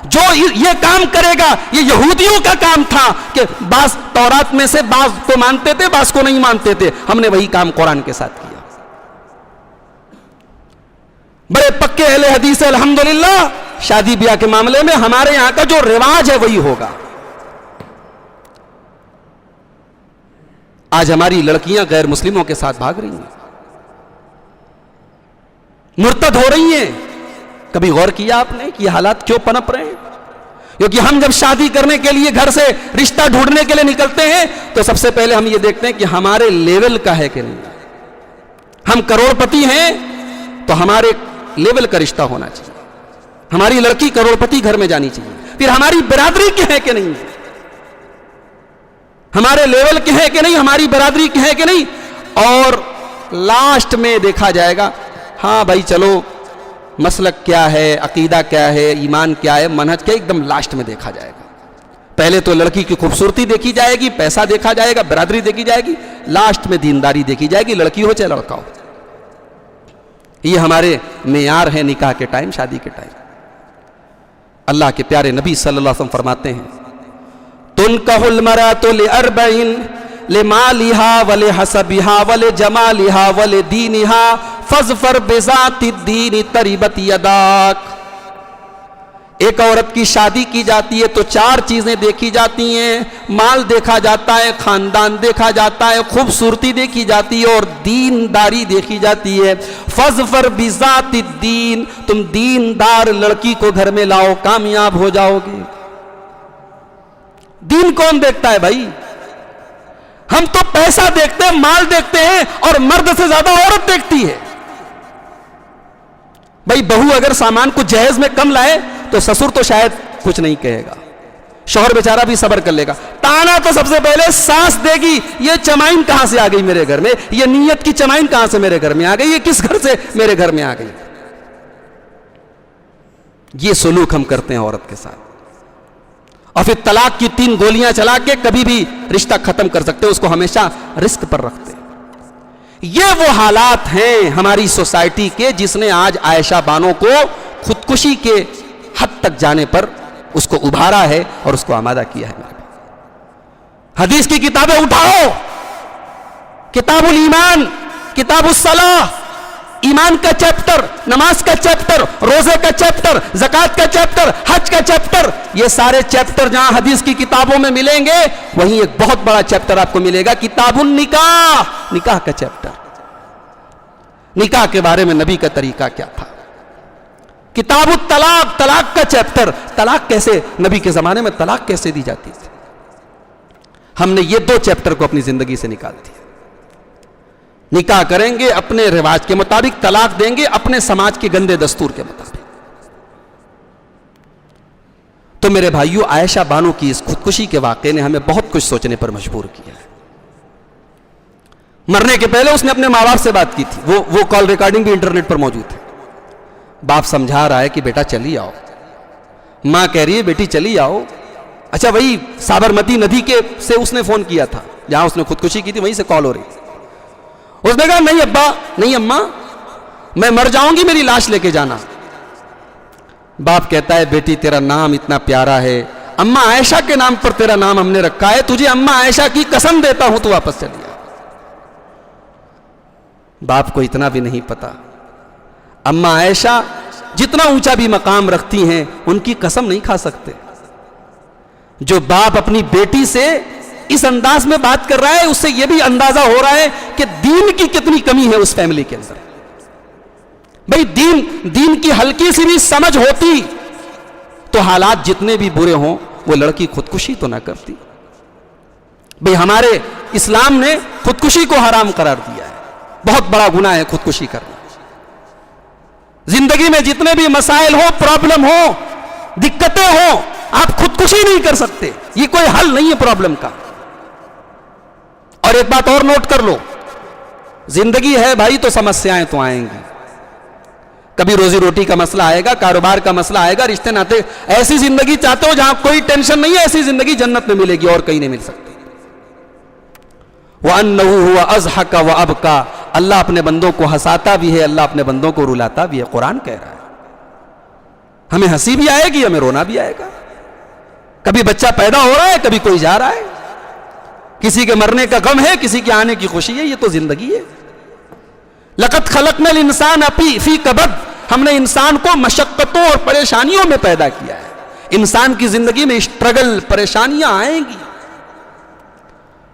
जो ये काम करेगा, ये यहूदियों का काम था कि बास तौरात में से बास को मानते थे, बास को नहीं मानते थे। हमने वही काम कुरान के साथ किया। बड़े पक्के अहले हदीस है अल्हम्दुलिल्लाह। शादी ब्याह के मामले में हमारे यहां का जो रिवाज है वही होगा। आज हमारी लड़कियां गैर मुस्लिमों के साथ भाग रही हैं, मुर्तद हो रही हैं। कभी गौर किया आपने कि ये हालात क्यों पनप रहे हैं? क्योंकि हम जब शादी करने के लिए घर से रिश्ता ढूंढने के लिए निकलते हैं तो सबसे पहले हम ये देखते हैं कि हमारे लेवल का है कि नहीं। हम करोड़पति हैं तो हमारे लेवल का रिश्ता होना चाहिए, हमारी लड़की करोड़पति घर में जानी चाहिए। फिर हमारी बिरादरी की है कि नहीं, हमारे लेवल के है कि नहीं, हमारी बिरादरी की है कि नहीं। और लास्ट में देखा जाएगा, हाँ भाई चलो मसलक क्या है, अकीदा क्या है, ईमान क्या है, मनहज क्या, एकदम लास्ट में देखा जाएगा। पहले तो लड़की की खूबसूरती देखी जाएगी, पैसा देखा जाएगा, बिरादरी देखी जाएगी, लास्ट में दीनदारी देखी जाएगी, लड़की हो चाहे लड़का हो। ये हमारे मेयार है निकाह के टाइम, शादी के टाइम। अल्लाह के प्यारे नबी सल्लल्लाहु अलैहि वसल्लम फरमाते हैं, तुनकहुल मरातु लिअरबईन लिमालिहा वले हसबिहा वले जमालिहा वले दीनिहा फज़फर बिज़ातिद्दीन तरिबत यदाक। एक औरत की शादी की जाती है तो चार चीजें देखी जाती हैं, माल देखा जाता है, खानदान देखा जाता है, खूबसूरती देखी जाती है और दीनदारी देखी जाती है। फज़फर बिज़ातिद्दीन, तुम दीनदार लड़की को घर में लाओ, कामयाब हो जाओगे। दीन कौन देखता है भाई? हम तो पैसा देखते हैं, माल देखते हैं और मर्द से ज्यादा औरत देखती है। भाई बहू अगर सामान को जहेज में कम लाए तो ससुर तो शायद कुछ नहीं कहेगा, शौहर बेचारा भी सब्र कर लेगा। ताना तो सबसे पहले सास देगी, ये चमाइन कहां से आ गई मेरे घर में, ये नीयत की चमाइन कहां से मेरे घर में आ गई, ये किस घर से मेरे घर में आ गई। ये सलूक हम करते हैं औरत के साथ। और फिर तलाक की 3 गोलियां चला के कभी भी रिश्ता खत्म कर सकते हैं, उसको हमेशा रिस्क पर रखते हैं। ये वो हालात हैं हमारी सोसाइटी के जिसने आज आयशा बानो को खुदकुशी के हद तक जाने पर उसको उभारा है और उसको आमादा किया है। हदीस की किताबें उठाओ, किताबुल ईमान, किताबुस सलाह, ईमान का चैप्टर, नमाज का चैप्टर, रोजे का चैप्टर, ज़कात का चैप्टर, हज का चैप्टर, ये सारे चैप्टर जहां हदीस की किताबों में मिलेंगे वहीं एक बहुत बड़ा चैप्टर आपको मिलेगा किताबुन निकाह, निकाह का चैप्टर। निकाह के बारे में नबी का तरीका क्या था। किताबुत तलाक, तलाक का चैप्टर, तलाक कैसे, नबी के जमाने में तलाक कैसे दी जाती थी। हमने ये 2 चैप्टर को अपनी जिंदगी से निकाल दिया। निकाह करेंगे अपने रिवाज के मुताबिक, तलाक देंगे अपने समाज के गंदे दस्तूर के मुताबिक। तो मेरे भाइयों, आयशा बानो की इस खुदकुशी के वाक़े ने हमें बहुत कुछ सोचने पर मजबूर किया है। मरने के पहले उसने अपने माँ बाप से बात की थी, वो कॉल रिकॉर्डिंग भी इंटरनेट पर मौजूद है। बाप समझा रहा है कि बेटा चली आओ, मां कह रही है बेटी चली आओ। अच्छा, वही साबरमती नदी के से उसने फोन किया था जहां उसने खुदकुशी की थी, वहीं से कॉल हो रही थी। उसने कहा नहीं अब्बा, नहीं अम्मा, मैं मर जाऊंगी, मेरी लाश लेके जाना। बाप कहता है बेटी तेरा नाम इतना प्यारा है, अम्मा आयशा के नाम पर तेरा नाम हमने रखा है, तुझे अम्मा आयशा की कसम देता हूं तू वापस चली आ। बाप को इतना भी नहीं पता, अम्मा आयशा जितना ऊंचा भी मकाम रखती हैं उनकी कसम नहीं खा सकते। जो बाप अपनी बेटी से इस अंदाज में बात कर रहा है उससे यह भी अंदाजा हो रहा है कि दीन की कितनी कमी है उस फैमिली के अंदर। भाई दीन की हल्की सी भी समझ होती तो हालात जितने भी बुरे हों वो लड़की खुदकुशी तो ना करती। भाई हमारे इस्लाम ने खुदकुशी को हराम करार दिया है, बहुत बड़ा गुनाह है खुदकुशी करना। जिंदगी में जितने भी मसाइल हो, प्रॉब्लम हो, दिक्कतें हो, आप खुदकुशी नहीं कर सकते, ये कोई हल नहीं है प्रॉब्लम का। और एक बात और नोट कर लो, जिंदगी है भाई तो समस्याएं तो आएंगी। कभी रोजी रोटी का मसला आएगा, कारोबार का मसला आएगा, रिश्ते नाते। ऐसी जिंदगी चाहते हो जहां कोई टेंशन नहीं है, ऐसी जिंदगी जन्नत में मिलेगी और कहीं नहीं मिल सकती। वअन्नहु हुवा अज़हका व अबका, अल्लाह अपने बंदों को हंसाता भी है, अल्लाह अपने बंदों को रुलाता भी है, कुरान कह रहा है। हमें हंसी भी आएगी, हमें रोना भी आएगा। कभी बच्चा पैदा हो रहा है, कभी कोई जा रहा है, किसी के मरने का गम है, किसी के आने की खुशी है। ये तो जिंदगी है। लक़द खलक़नल इंसान फी कबद, हमने इंसान को मशक्कतों और परेशानियों में पैदा किया है। इंसान की जिंदगी में स्ट्रगल, परेशानियां आएंगी।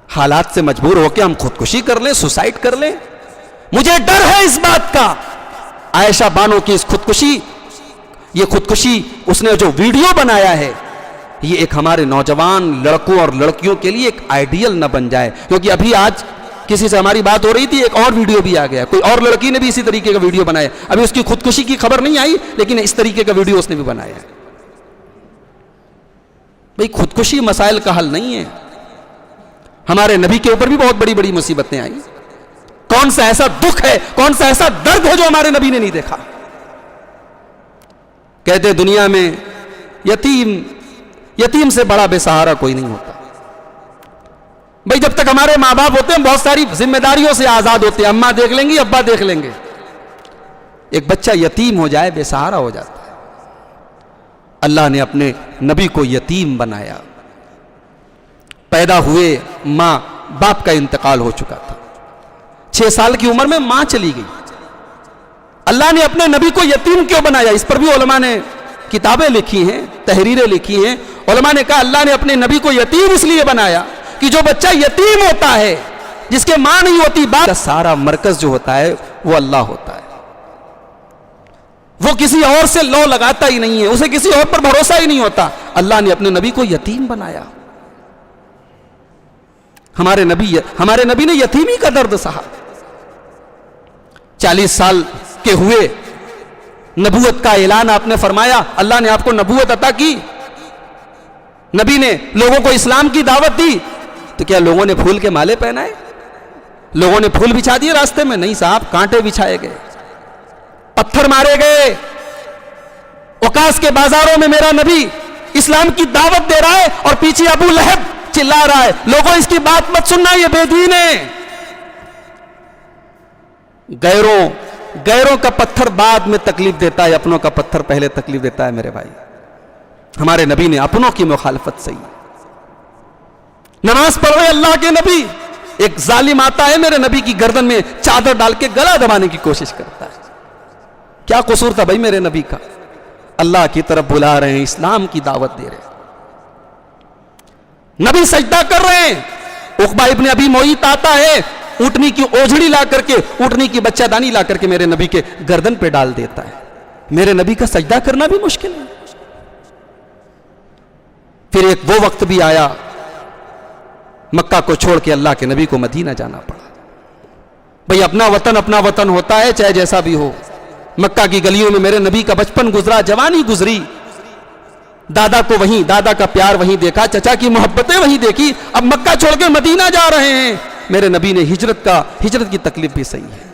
हालात से मजबूर होकर हम खुदकुशी कर लें, सुसाइड कर लें। मुझे डर है इस बात का। आयशा बानो की इस खुदकुशी, ये खुदकुशी उसने जो वीडियो बनाया है, ये एक हमारे नौजवान लड़कों और लड़कियों के लिए एक आइडियल न बन जाए। क्योंकि अभी आज किसी से हमारी बात हो रही थी, एक और वीडियो भी आ गया, कोई और लड़की ने भी इसी तरीके का वीडियो बनाया। अभी उसकी खुदकुशी की खबर नहीं आई, लेकिन इस तरीके का वीडियो उसने भी बनाया। भाई खुदकुशी मसाइल का हल नहीं है। हमारे नबी के ऊपर भी बहुत बड़ी बड़ी मुसीबतें आई। कौन सा ऐसा दुख है, कौन सा ऐसा दर्द है जो हमारे नबी ने नहीं देखा। कहते दुनिया में यतीम से बड़ा बेसहारा कोई नहीं होता। भाई जब तक हमारे माँ बाप होते हैं, बहुत सारी जिम्मेदारियों से आजाद होते हैं। अम्मा देख लेंगी, अब्बा देख लेंगे। एक बच्चा यतीम हो जाए, बेसहारा हो जाता है। अल्लाह ने अपने नबी को यतीम बनाया। पैदा हुए, मां बाप का इंतकाल हो चुका था। 6 साल की उम्र में मां चली गई। अल्लाह ने अपने नबी को यतीम क्यों बनाया? इस पर भी उलमा ने किताबें लिखी हैं, तहरीरें लिखी हैं। उलमा ने कहा अल्लाह ने अपने नबी को यतीम इसलिए बनाया कि जो बच्चा यतीम होता है, जिसके मां नहीं होती, बाप का सारा मरकज जो होता है वो अल्लाह होता है। वो किसी और से लौ लगाता ही नहीं है, उसे किसी और पर भरोसा ही नहीं होता। अल्लाह ने अपने नबी को यतीम बनाया। हमारे नबी ने यतीमी का दर्द सहा। 40 साल के हुए, नबूवत का ऐलान आपने फरमाया। अल्लाह ने आपको नबूवत अता की, नबी ने लोगों को इस्लाम की दावत दी। तो क्या लोगों ने फूल के माले पहनाए? लोगों ने फूल बिछा दिए रास्ते में? नहीं साहब, कांटे बिछाए गए, पत्थर मारे गए। औकास के बाजारों में मेरा नबी इस्लाम की दावत दे रहा है और पीछे अबू लहब चिल्ला रहा है, लोगों इसकी बात मत सुनना, ये बेदीन है। गैरों का पत्थर बाद में तकलीफ देता है, अपनों का पत्थर पहले तकलीफ देता है। मेरे भाई, हमारे नबी ने अपनों की मुखालफत सही। नमाज पढ़ रहे अल्लाह के नबी, एक जालिम आता है मेरे नबी की गर्दन में चादर डाल के गला दबाने की कोशिश करता है। क्या कसूर था भाई मेरे नबी का? अल्लाह की तरफ बुला रहे हैं, इस्लाम की दावत दे रहे हैं। नबी सजदा कर रहे हैं। उकबा इब्ने अबी मुईत आता है, ऊँटनी की ओझड़ी ला करके, ऊँटनी की बच्चादानी ला करके मेरे नबी के गर्दन पे डाल देता है। मेरे नबी का सजदा करना भी मुश्किल है। फिर एक वो वक्त भी आया, मक्का को छोड़ के अल्लाह के नबी को मदीना जाना पड़ा। भाई अपना वतन होता है, चाहे जैसा भी हो। मक्का की गलियों में मेरे नबी का बचपन गुजरा, जवानी गुजरी। दादा को वहीं, दादा का प्यार वहीं देखा, चचा की मोहब्बतें वहीं देखी। अब मक्का छोड़ के मदीना जा रहे हैं। मेरे नबी ने हिजरत की तकलीफ भी सही है।